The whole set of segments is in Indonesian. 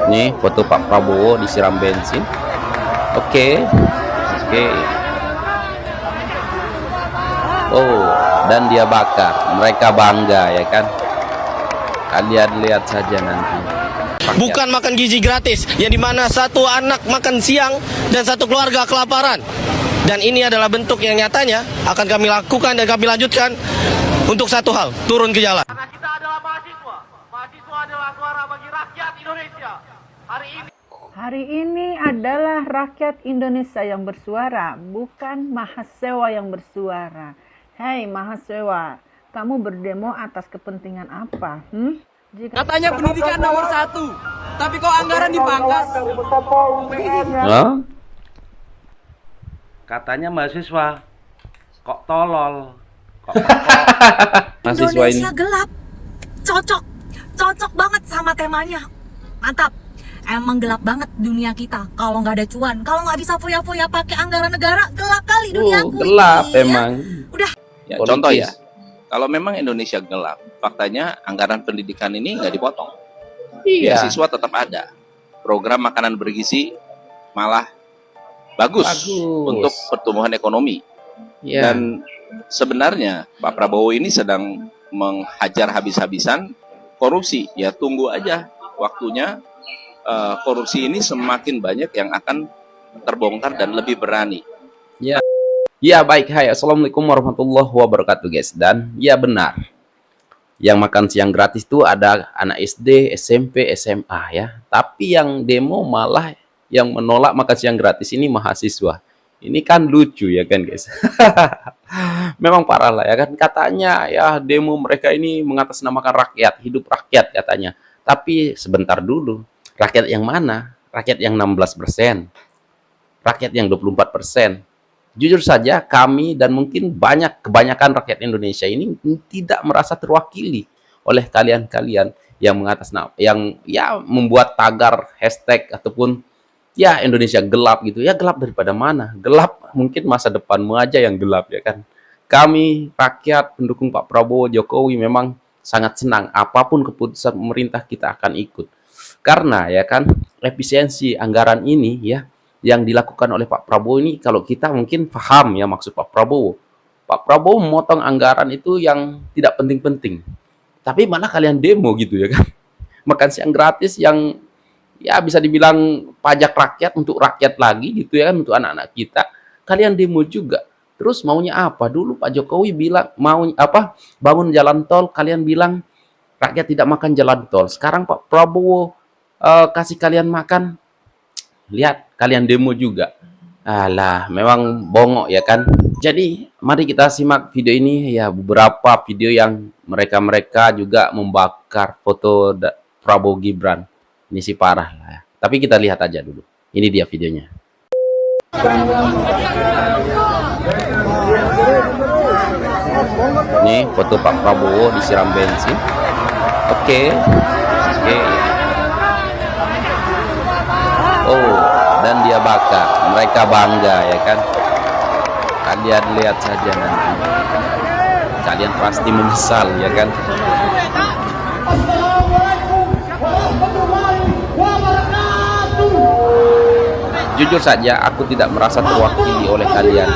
Nih foto Pak Prabowo disiram bensin. Oke. Oh, dan dia bakar. Mereka bangga ya kan. Kalian lihat saja nanti. Bukan makan gizi gratis, yang dimana satu anak makan siang dan satu keluarga kelaparan. Dan ini adalah bentuk yang nyatanya akan kami lakukan dan kami lanjutkan untuk satu hal, turun ke jalan. Karena kita adalah mahasiswa. Mahasiswa adalah suara bagi rakyat Indonesia. Hari ini adalah rakyat Indonesia yang bersuara, bukan mahasiswa yang bersuara. Hei mahasiswa, kamu berdemo atas kepentingan apa? Katanya pendidikan nomor 1, tapi kok anggaran dipangkas? Katanya mahasiswa, kok tolol, kok mahasiswa ini Indonesia gelap, cocok banget sama temanya, mantap. Emang gelap banget dunia kita kalau nggak ada cuan, kalau nggak bisa foya-foya pakai anggaran negara, gelap kali duniaku. Gelap ini, emang. Udah. Ya, contoh ya, kalau memang Indonesia gelap, faktanya anggaran pendidikan ini nggak dipotong. Iya. Siswa tetap ada. Program makanan bergizi malah bagus. Untuk pertumbuhan ekonomi. Iya. Dan sebenarnya Pak Prabowo ini sedang menghajar habis-habisan korupsi. Ya tunggu aja waktunya. Korupsi ini semakin banyak yang akan terbongkar dan lebih berani. Ya, ya baik. Hai, assalamualaikum warahmatullahi wabarakatuh guys. Dan ya benar, yang makan siang gratis itu ada anak SD, SMP, SMA ya. Tapi yang demo malah yang menolak makan siang gratis ini mahasiswa. Ini kan lucu ya kan guys. Memang parah lah ya kan. Katanya ya demo mereka ini mengatasnamakan rakyat, hidup rakyat katanya. Tapi sebentar dulu. Rakyat yang mana? Rakyat yang 16%. Rakyat yang 24%. Jujur saja kami dan mungkin kebanyakan rakyat Indonesia ini tidak merasa terwakili oleh kalian-kalian yang yang ya membuat tagar hashtag ataupun ya Indonesia gelap gitu. Ya gelap daripada mana? Gelap mungkin masa depanmu aja yang gelap ya kan. Kami rakyat pendukung Pak Prabowo Jokowi memang sangat senang apapun keputusan pemerintah kita akan ikut. Karena ya kan efisiensi anggaran ini ya yang dilakukan oleh Pak Prabowo ini, kalau kita mungkin paham ya maksud Pak Prabowo. Pak Prabowo memotong anggaran itu yang tidak penting-penting. Tapi malah kalian demo gitu ya kan. Makan siang gratis yang ya bisa dibilang pajak rakyat untuk rakyat lagi gitu ya kan, untuk anak-anak kita. Kalian demo juga. Terus maunya apa? Dulu Pak Jokowi bilang mau apa? Bangun jalan tol, kalian bilang rakyat tidak makan jalan tol. Sekarang Pak Prabowo kasih kalian makan, lihat kalian demo juga. Alah, memang bongok ya kan. Jadi mari kita simak video ini ya, beberapa video yang mereka juga membakar foto Prabowo Gibran. Ini sih parah lah ya. Tapi kita lihat aja dulu. Ini dia videonya. Nih foto Pak Prabowo disiram bensin. Oke. Oh, dan dia bakar. Mereka bangga ya kan. Kalian lihat saja nanti. Kalian pasti menyesal ya kan. Jujur saja aku tidak merasa terwakili oleh kalian.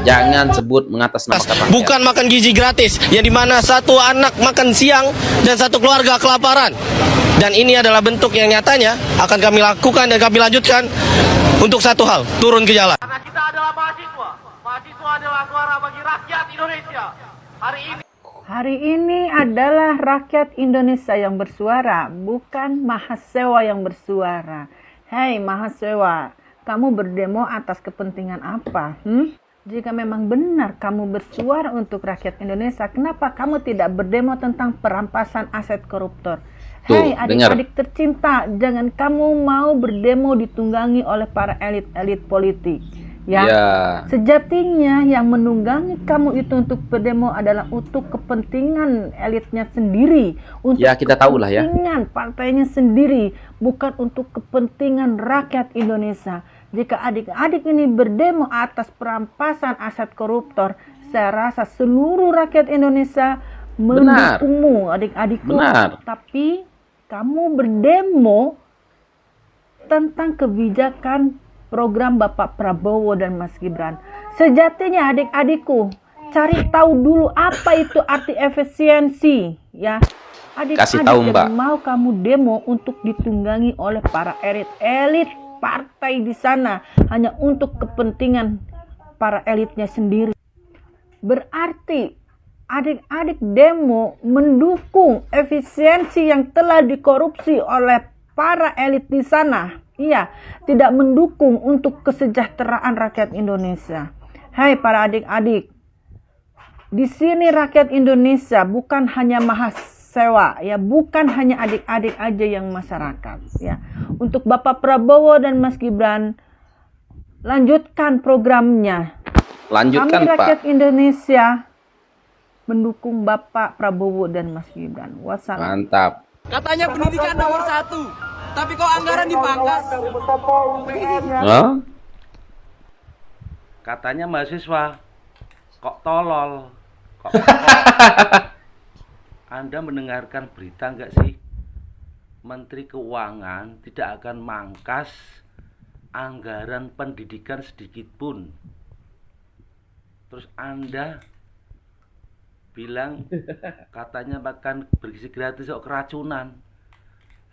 Jangan sebut mengatasnamakan rakyat. Bukan makan gizi gratis, yang dimana satu anak makan siang dan satu keluarga kelaparan. Dan ini adalah bentuk yang nyatanya akan kami lakukan dan kami lanjutkan untuk satu hal, turun ke jalan. Karena kita adalah mahasiswa. Mahasiswa adalah suara bagi rakyat Indonesia. Hari ini adalah rakyat Indonesia yang bersuara, bukan mahasiswa yang bersuara. Hei mahasiswa, kamu berdemo atas kepentingan apa? Jika memang benar kamu bersuara untuk rakyat Indonesia, kenapa kamu tidak berdemo tentang perampasan aset koruptor? Hei adik-adik tercinta, jangan kamu mau berdemo ditunggangi oleh para elit-elit politik. Ya, sejatinya yang menunggangi kamu itu untuk berdemo adalah untuk kepentingan elitnya sendiri, untuk kita tahu lah ya, kepentingan partainya sendiri, bukan untuk kepentingan rakyat Indonesia. Jika adik-adik ini berdemo atas perampasan aset koruptor, saya rasa seluruh rakyat Indonesia Benar. mendukungmu adik-adikku. Benar. Tapi kamu berdemo tentang kebijakan program Bapak Prabowo dan Mas Gibran. Sejatinya adik-adikku, cari tahu dulu apa itu arti efisiensi ya. Kasih Adik-adik, tahu, Mbak. jangan mau kamu demo untuk ditunggangi oleh para elit-elit partai di sana hanya untuk kepentingan para elitnya sendiri. Berarti adik-adik demo mendukung efisiensi yang telah dikorupsi oleh para elit di sana. Iya, tidak mendukung untuk kesejahteraan rakyat Indonesia. Hai para adik-adik, di sini rakyat Indonesia bukan hanya mahasiswa, ya, bukan hanya adik-adik aja yang masyarakat, ya. Untuk Bapak Prabowo dan Mas Gibran, lanjutkan programnya. Lanjutkan, Kami rakyat Pak. Indonesia mendukung Bapak Prabowo dan Mas Gibran. Wassalam. Mantap. Katanya pendidikan nomor 1, tapi kok anggaran dipangkas? Hah? Katanya mahasiswa kok tolol, kok Anda mendengarkan berita nggak sih? Menteri Keuangan tidak akan mangkas anggaran pendidikan sedikit pun. Terus Anda bilang katanya makan bergizi gratis kok keracunan.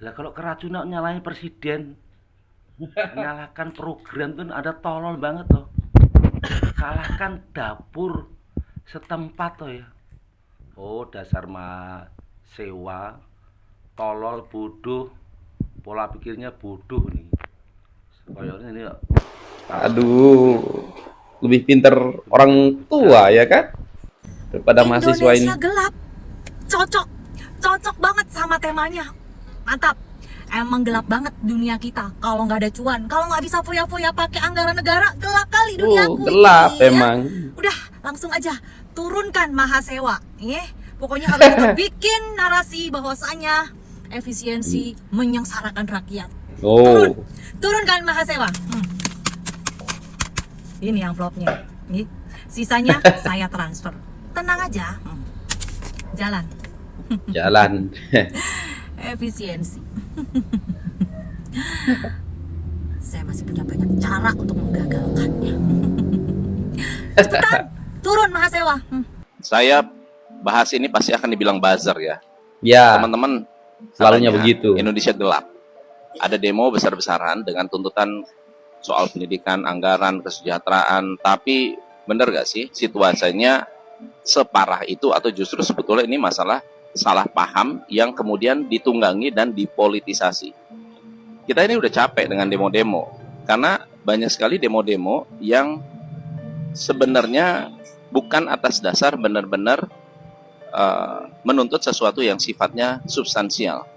Lah kalau keracunan nyalahin presiden, menyalahkan program tuh ada tolol banget toh. Salahkan dapur setempat toh ya. Oh dasar sewa, tolol, bodoh, pola pikirnya bodoh nih. Kayaknya ini Aduh, lebih pinter orang tua ya kan daripada mahasiswa ini. Indonesia gelap. Cocok banget sama temanya. Mantap. Emang gelap banget dunia kita. Kalau nggak ada cuan, kalau nggak bisa foya-foya pakai anggaran negara, gelap kali duniaku. Gelap ini, ya. emang. Udah, langsung aja turunkan mahasewa. Pokoknya harus kita bikin narasi bahwasanya efisiensi menyengsarakan rakyat. Oh, Turunkan mahasewa. Ini amplopnya. Sisanya saya transfer. Tenang aja. Jalan. jalan. Efisiensi. Saya masih punya banyak cara untuk menggagalkannya. Cepetan, turun mahasewa. Saya bahas ini pasti akan dibilang buzzer ya. Ya, Teman-teman, selalunya katanya begitu. Indonesia gelap. Ada demo besar-besaran dengan tuntutan soal pendidikan, anggaran, kesejahteraan. Tapi benar gak sih situasinya separah itu atau justru sebetulnya ini masalah salah paham yang kemudian ditunggangi dan dipolitisasi. Kita ini udah capek dengan demo-demo karena banyak sekali demo-demo yang sebenarnya bukan atas dasar benar-benar menuntut sesuatu yang sifatnya substansial,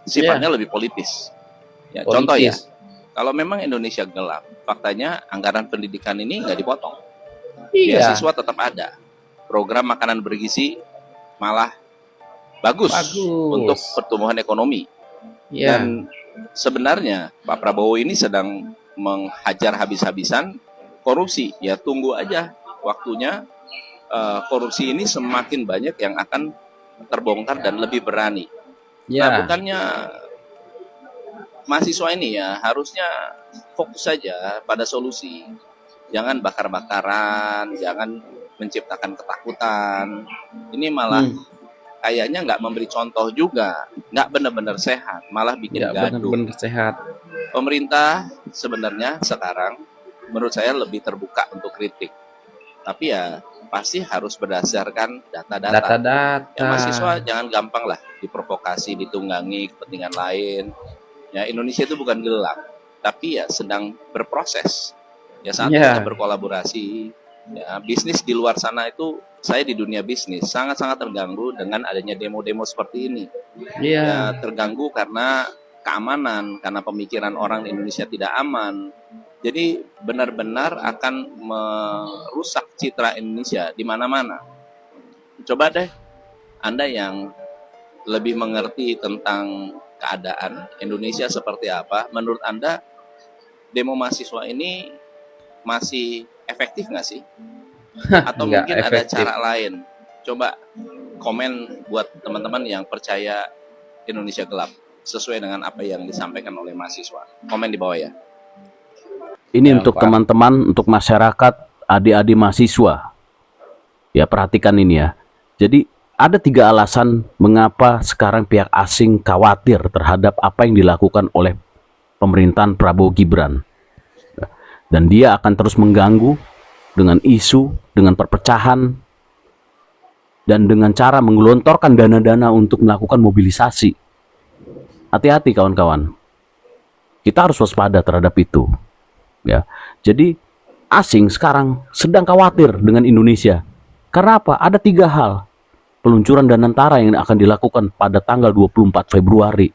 sifatnya lebih politis. Ya, contoh ya, kalau memang Indonesia gelap, faktanya anggaran pendidikan ini nggak dipotong, Iya. beasiswa tetap ada, program makanan bergizi malah bagus untuk pertumbuhan ekonomi. Iya. Dan sebenarnya Pak Prabowo ini sedang menghajar habis-habisan korupsi. Ya tunggu aja waktunya korupsi ini semakin banyak yang akan terbongkar dan lebih berani. Ya. Nah, bukannya mahasiswa ini ya harusnya fokus saja pada solusi. Jangan bakar-bakaran, jangan menciptakan ketakutan. Ini malah kayaknya nggak memberi contoh juga, nggak benar-benar sehat, malah bikin Tidak gaduh. benar-benar sehat. Pemerintah sebenarnya sekarang menurut saya lebih terbuka untuk kritik, tapi ya pasti harus berdasarkan data-data. Data-data. Ya, mahasiswa jangan gampang lah diprovokasi, ditunggangi kepentingan lain. Ya Indonesia itu bukan gelap, tapi ya sedang berproses. Ya saat kita berkolaborasi, ya bisnis di luar sana itu, saya di dunia bisnis sangat-sangat terganggu dengan adanya demo-demo seperti ini. Iya. Ya, terganggu karena keamanan, karena pemikiran orang di Indonesia tidak aman. Jadi benar-benar akan merusak citra Indonesia di mana-mana. Coba deh, Anda yang lebih mengerti tentang keadaan Indonesia seperti apa, menurut Anda demo mahasiswa ini masih efektif nggak sih? Atau Nggak mungkin ada efektif. cara lain? Coba komen buat teman-teman yang percaya Indonesia gelap sesuai dengan apa yang disampaikan oleh mahasiswa. Komen di bawah ya. Ini Ya, untuk Pak. teman-teman, untuk masyarakat, adik-adik mahasiswa. Ya, perhatikan ini ya. Jadi ada 3 alasan mengapa sekarang pihak asing khawatir terhadap apa yang dilakukan oleh pemerintahan Prabowo Gibran. Dan dia akan terus mengganggu dengan isu, dengan perpecahan, dan dengan cara menggelontorkan dana-dana untuk melakukan mobilisasi. Hati-hati kawan-kawan. Kita harus waspada terhadap itu. Ya. Jadi asing sekarang sedang khawatir dengan Indonesia. Karena apa? Ada 3 hal. Peluncuran Danantara yang akan dilakukan pada tanggal 24 Februari.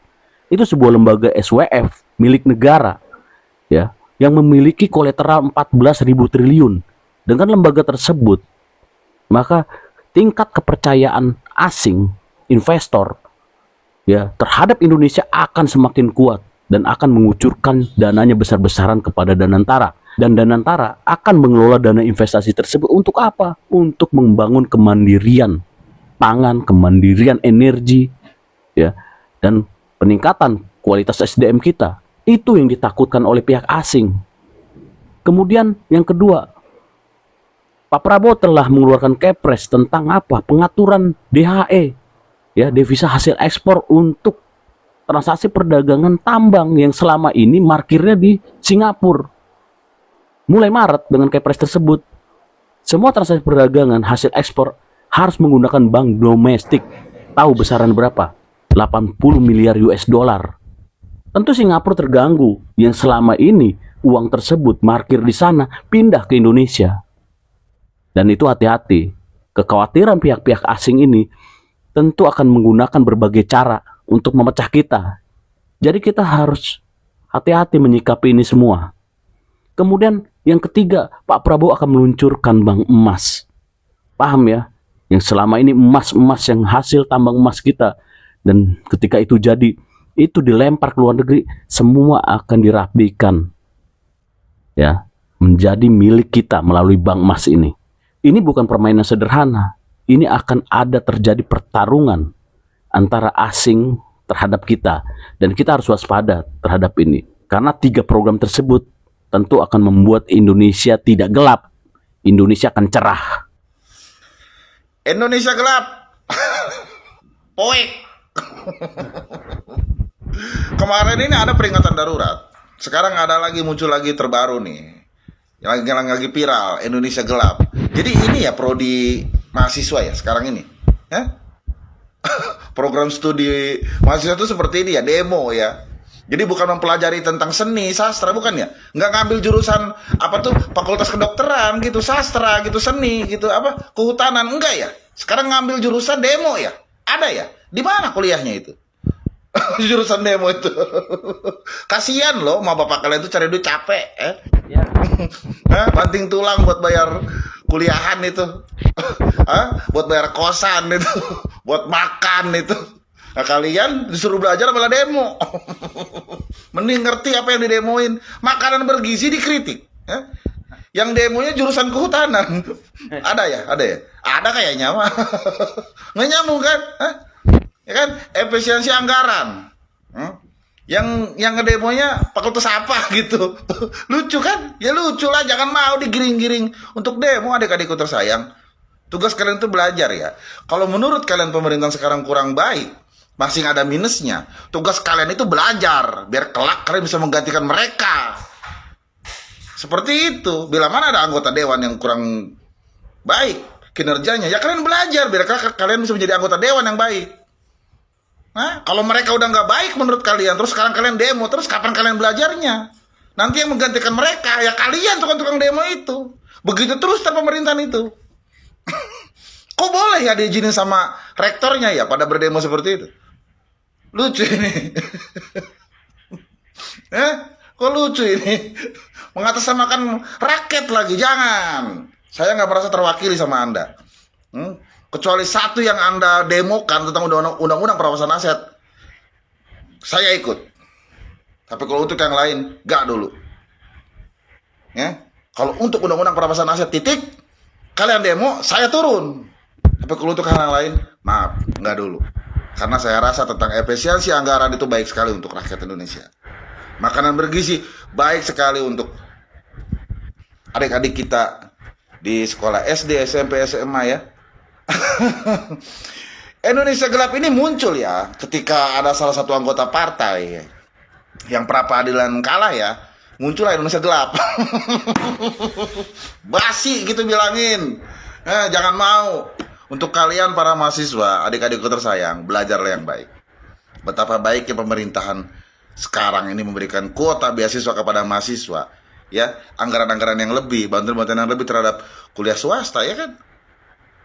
Itu sebuah lembaga SWF milik negara, ya, yang memiliki kolateral 14.000 triliun. Dengan lembaga tersebut, maka tingkat kepercayaan asing, investor, ya, terhadap Indonesia akan semakin kuat dan akan mengucurkan dananya besar-besaran kepada Danantara. Dan Danantara akan mengelola dana investasi tersebut untuk apa? Untuk membangun kemandirian pangan, kemandirian energi, ya, dan peningkatan kualitas SDM kita. Itu yang ditakutkan oleh pihak asing. Kemudian yang kedua, Pak Prabowo telah mengeluarkan Kepres tentang apa? Pengaturan DHE, ya, devisa hasil ekspor untuk transaksi perdagangan tambang yang selama ini markirnya di Singapura. Mulai Maret dengan Kepres tersebut, semua transaksi perdagangan hasil ekspor harus menggunakan bank domestik. Tahu besaran berapa? 80 miliar US dollar. Tentu Singapura terganggu yang selama ini uang tersebut markir di sana pindah ke Indonesia. Dan itu hati-hati. Kekhawatiran pihak-pihak asing ini tentu akan menggunakan berbagai cara untuk memecah kita. Jadi kita harus hati-hati menyikapi ini semua. Kemudian yang ketiga, Pak Prabowo akan meluncurkan bank emas. Paham ya? Yang selama ini emas-emas yang hasil tambang emas kita. Dan ketika itu jadi, itu dilempar ke luar negeri, semua akan dirapikan, ya, menjadi milik kita melalui bank emas ini. Ini bukan permainan sederhana. Ini akan ada terjadi pertarungan antara asing terhadap kita. Dan kita harus waspada terhadap ini. Karena 3 program tersebut tentu akan membuat Indonesia tidak gelap. Indonesia akan cerah. Indonesia gelap. Poek. Kemarin ini ada peringatan darurat. Sekarang ada lagi, muncul lagi terbaru nih. Yang lagi viral, Indonesia gelap. Jadi ini ya prodi mahasiswa ya sekarang ini. Ya? Program studi mahasiswa itu seperti ini ya, demo ya. Jadi bukan mempelajari tentang seni, sastra, bukan ya? Nggak ngambil jurusan apa tuh fakultas kedokteran gitu, sastra gitu, seni gitu, apa kehutanan, enggak ya? Sekarang ngambil jurusan demo ya? Ada ya? Di mana kuliahnya itu? Jurusan demo itu. Kasihan loh, ma bapak kalian tuh cari duit capek, Ya. banting tulang buat bayar kuliahan itu, buat bayar kosan itu, buat makan itu. Nah, kalian disuruh belajar malah demo. Mending ngerti apa yang didemoin. Makanan bergizi dikritik. Yang demonya jurusan kehutanan. Ada ya? Ada ya? Ada kayaknya mah. Nggak nyambung kan? Ya kan? Efisiensi anggaran. Yang ngedemonya fakultas apa gitu. Lucu kan? Ya lucu lah, jangan mau digiring-giring untuk demo. Adik-adikku tersayang, tugas kalian itu belajar ya. Kalau menurut kalian pemerintahan sekarang kurang baik, masih ada minusnya, tugas kalian itu belajar biar kelak kalian bisa menggantikan mereka. Seperti itu. Bila mana ada anggota dewan yang kurang baik kinerjanya, ya kalian belajar biar kalian bisa menjadi anggota dewan yang baik. Nah, kalau mereka udah nggak baik menurut kalian, terus sekarang kalian demo, terus kapan kalian belajarnya? Nanti yang menggantikan mereka, ya kalian tukang-tukang demo itu. Begitu terus tanpa pemerintahan itu. Kok boleh ya diizinin sama rektornya ya pada berdemo seperti itu? Lucu ini. Kok lucu ini? Mengatasnamakan rakyat lagi, jangan. Saya nggak merasa terwakili sama Anda. Kecuali satu yang Anda demokan tentang undang-undang perampasan aset, saya ikut. Tapi kalau untuk yang lain, gak dulu. Ya, kalau untuk undang-undang perampasan aset titik, kalian demo, saya turun. Tapi kalau untuk hal lain, maaf, nggak dulu. Karena saya rasa tentang efisiensi anggaran itu baik sekali untuk rakyat Indonesia. Makanan bergizi baik sekali untuk adik-adik kita di sekolah SD, SMP, SMA ya. Indonesia gelap ini muncul ya ketika ada salah satu anggota partai yang pra peradilan kalah ya, muncullah Indonesia gelap. Basi gitu bilangin. Jangan mau. Untuk kalian para mahasiswa, adik-adikku tersayang, belajarlah yang baik. Betapa baiknya pemerintahan sekarang ini memberikan kuota beasiswa kepada mahasiswa, ya, anggaran-anggaran yang lebih, bantuan-bantuan yang lebih terhadap kuliah swasta, ya kan?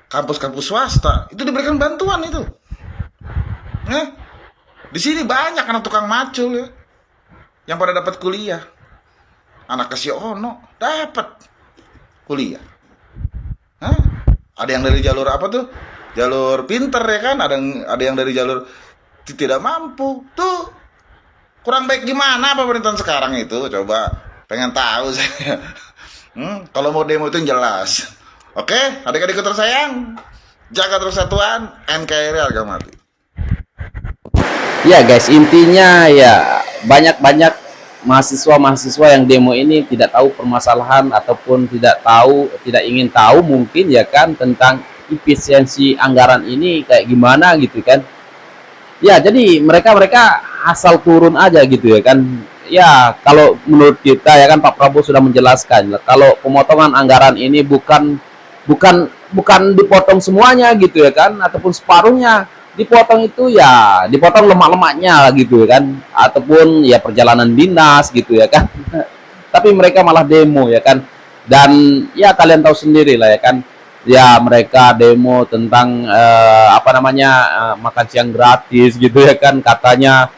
Kampus-kampus swasta itu diberikan bantuan itu. Di sini banyak anak tukang macul ya, yang pada dapat kuliah. Anak kasih ono dapat kuliah. Ada yang dari jalur apa tuh? Jalur pinter ya kan? Ada yang dari jalur tidak mampu. Tuh kurang baik gimana pemerintahan sekarang itu? Coba pengen tahu saya. Kalau mau demo itu yang jelas. Oke, adik-adikku tersayang, jaga persatuan, NKRI harga mati. Ya guys, intinya ya banyak-banyak mahasiswa yang demo ini tidak tahu permasalahan ataupun tidak ingin tahu mungkin ya kan tentang efisiensi anggaran ini kayak gimana gitu kan. Ya, jadi mereka asal turun aja gitu ya kan. Ya, kalau menurut kita ya kan Pak Prabowo sudah menjelaskan kalau pemotongan anggaran ini bukan dipotong semuanya gitu ya kan, ataupun separuhnya. Dipotong itu ya dipotong lemak-lemaknya gitu ya kan, ataupun ya perjalanan dinas gitu ya kan. Tapi mereka malah demo ya kan, dan ya kalian tahu sendiri lah ya kan, ya mereka demo tentang makan siang gratis gitu ya kan, katanya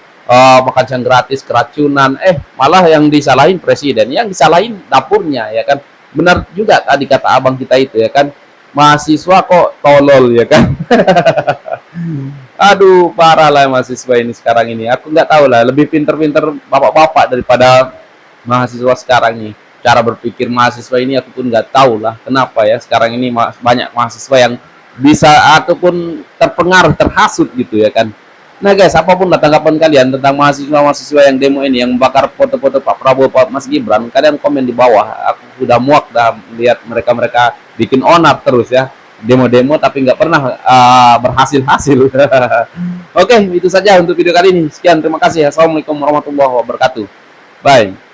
makan siang gratis keracunan, malah yang disalahin presiden, yang disalahin dapurnya ya kan. Benar juga tadi kata abang kita itu ya kan, mahasiswa kok tolol ya kan. Aduh, parah lah mahasiswa ini sekarang ini. Aku nggak tahu lah, lebih pinter-pinter bapak-bapak daripada mahasiswa sekarang ini. Cara berpikir mahasiswa ini aku pun nggak tahu lah kenapa ya sekarang ini banyak mahasiswa yang bisa ataupun terpengaruh, terhasut gitu ya kan. Nah guys, apapun lah tanggapan kalian tentang mahasiswa yang demo ini, yang membakar foto-foto Pak Prabowo, Pak Mas Gibran, kalian komen di bawah. Aku sudah muak dah lihat mereka bikin onar terus ya, demo-demo tapi nggak pernah berhasil-hasil. Oke, itu saja untuk video kali ini. Sekian, terima kasih. Assalamualaikum warahmatullahi wabarakatuh. Bye.